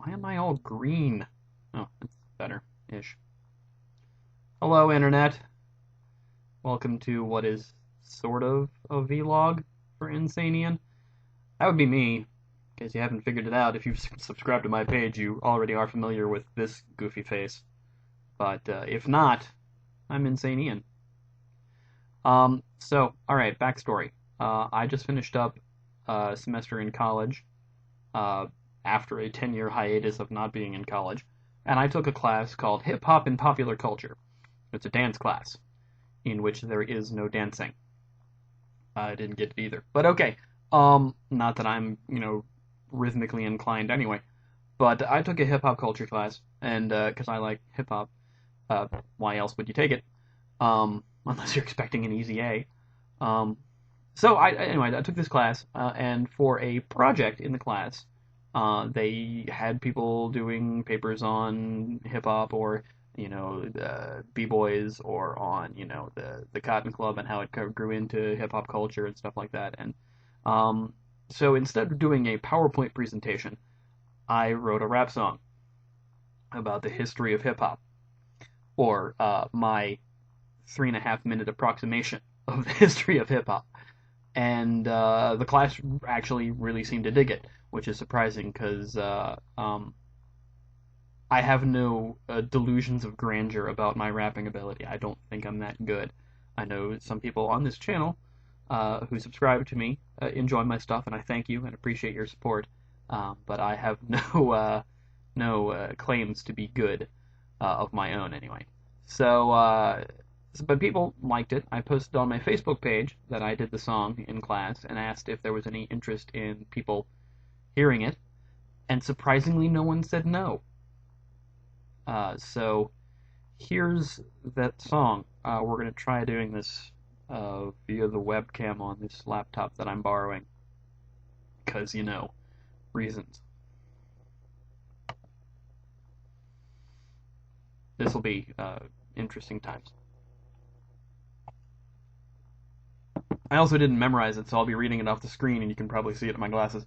Why am I all green? Oh, that's better-ish. Hello, Internet. Welcome to what is sort of a vlog for Insanian. That would be me. In case you haven't figured it out, if you've subscribed to my page, you already are familiar with this goofy face. But if not, I'm Insanian. So, alright, backstory. I just finished up a semester in college after a 10-year hiatus of not being in college, and I took a class called Hip-Hop and Popular Culture. It's a dance class, in which there is no dancing. I didn't get it either. But okay, not that I'm, rhythmically inclined anyway, but I took a hip-hop culture class, and, because I like hip-hop, why else would you take it? Unless you're expecting an easy A. So I took this class, and for a project in the class, they had people doing papers on hip-hop or, b-boys or on, the Cotton Club and how it grew into hip-hop culture and stuff like that. And so instead of doing a PowerPoint presentation, I wrote a rap song about the history of hip-hop, or my 3.5-minute approximation of the history of hip-hop. And the class actually really seemed to dig it, which is surprising because I have no delusions of grandeur about my rapping ability. I don't think I'm that good. I know some people on this channel who subscribe to me enjoy my stuff, and I thank you and appreciate your support. But I have no claims to be good of my own anyway. So, but people liked it. I posted on my Facebook page that I did the song in class and asked if there was any interest in people hearing it, and surprisingly no one said no. So here's that song. We're going to try doing this via the webcam on this laptop that I'm borrowing, because, reasons. This will be interesting times. I also didn't memorize it, so I'll be reading it off the screen, and you can probably see it in my glasses.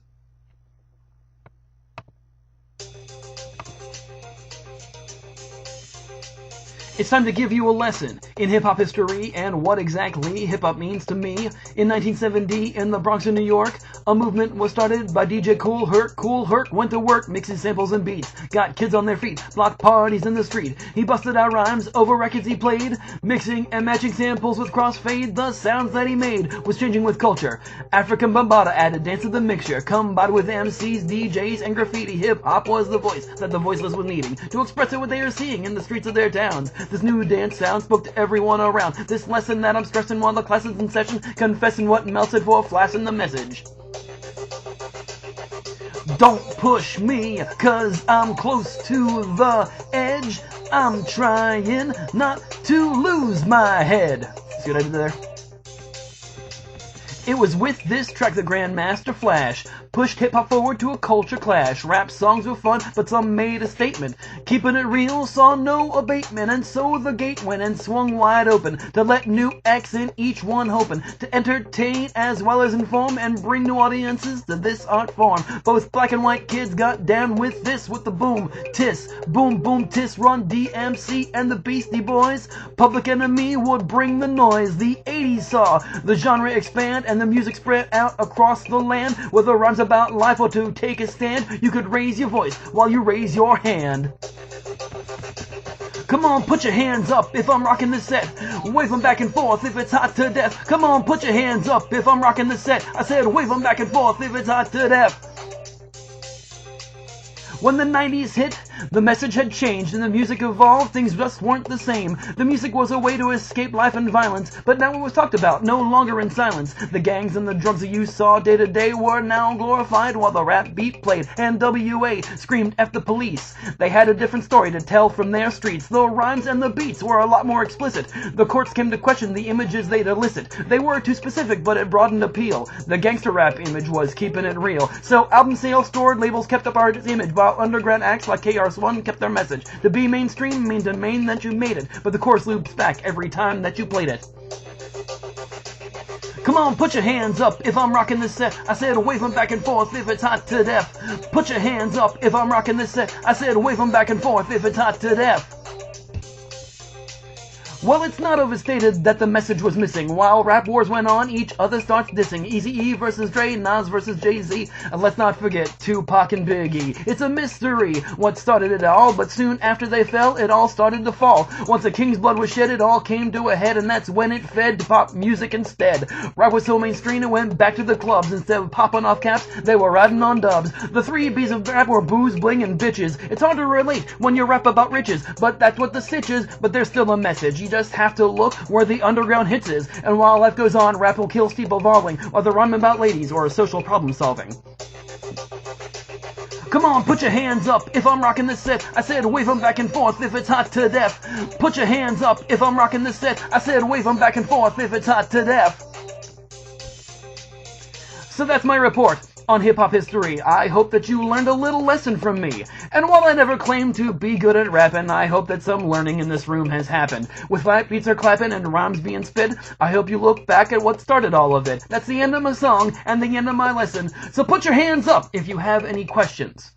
It's time to give you a lesson in hip-hop history and what exactly hip-hop means to me. In 1970, in the Bronx in New York, a movement was started by DJ Kool Herc. Kool Herc went to work mixing samples and beats, got kids on their feet, blocked parties in the street. He busted out rhymes over records he played, mixing and matching samples with crossfade. The sounds that he made was changing with culture. Afrika Bambataa added dance to the mixture, combined with MCs, DJs, and graffiti. Hip-hop was the voice that the voiceless was needing to express what they were seeing in the streets of their towns. This new dance sound spoke to everyone around. This lesson that I'm stressing while the class is in session, confessing what melted for flashing the message. Don't push me, cause I'm close to the edge. I'm trying not to lose my head. See what I did there? It was with this track the Grandmaster Flash pushed hip-hop forward to a culture clash. Rap songs were fun, but some made a statement. Keeping it real saw no abatement, and so the gate went and swung wide open to let new acts in, each one hoping to entertain as well as inform and bring new audiences to this art form. Both black and white kids got down with this, with the boom, tiss, boom, boom, tiss, Run DMC and the Beastie Boys. Public Enemy would bring the noise. The 80s saw the genre expand and the music spread out across the land. Whether rhymes about life or to take a stand, you could raise your voice while you raise your hand. Come on, put your hands up if I'm rocking the set. Wave them back and forth if it's hot to death. Come on, put your hands up if I'm rocking the set. I said wave them back and forth if it's hot to death. When the 90s hit, the message had changed and the music evolved, things just weren't the same. The music was a way to escape life and violence, but now it was talked about, no longer in silence. The gangs and the drugs that you saw day to day were now glorified while the rap beat played and WA screamed F the police. They had a different story to tell from their streets. The rhymes and the beats were a lot more explicit. The courts came to question the images they'd elicit. They were too specific, but it broadened appeal. The gangster rap image was keeping it real. So album sales stored, labels kept up artist image, while underground acts like KRS-One kept their message. To be mainstream means to mean that you made it, but the chorus loops back every time that you played it. Come on, put your hands up if I'm rocking this set. I said wave them back and forth if it's hot to death. Put your hands up if I'm rocking this set. I said wave them back and forth if it's hot to death. Well, it's not overstated that the message was missing. While rap wars went on, each other starts dissing. Eazy-E versus Dre, Nas versus Jay-Z, and let's not forget Tupac and Biggie. It's a mystery what started it all, but soon after they fell, it all started to fall. Once the king's blood was shed, it all came to a head, and that's when it fed to pop music instead. Rap was so mainstream, it went back to the clubs. Instead of popping off caps, they were riding on dubs. The 3 B's of rap were booze, bling, and bitches. It's hard to relate when you rap about riches, but that's what the stitch is, but there's still a message. You just have to look where the underground hits is. And while life goes on, rap will kill steeple volleying, or the rhyme about ladies, or social problem solving. Come on, put your hands up if I'm rocking this set. I said wave them back and forth if it's hot to death. Put your hands up if I'm rocking this set. I said wave them back and forth if it's hot to death. So that's my report on hip-hop history. I hope that you learned a little lesson from me. And while I never claimed to be good at rapping, I hope that some learning in this room has happened. With flat beats are clapping and rhymes being spit, I hope you look back at what started all of it. That's the end of my song and the end of my lesson. So put your hands up if you have any questions.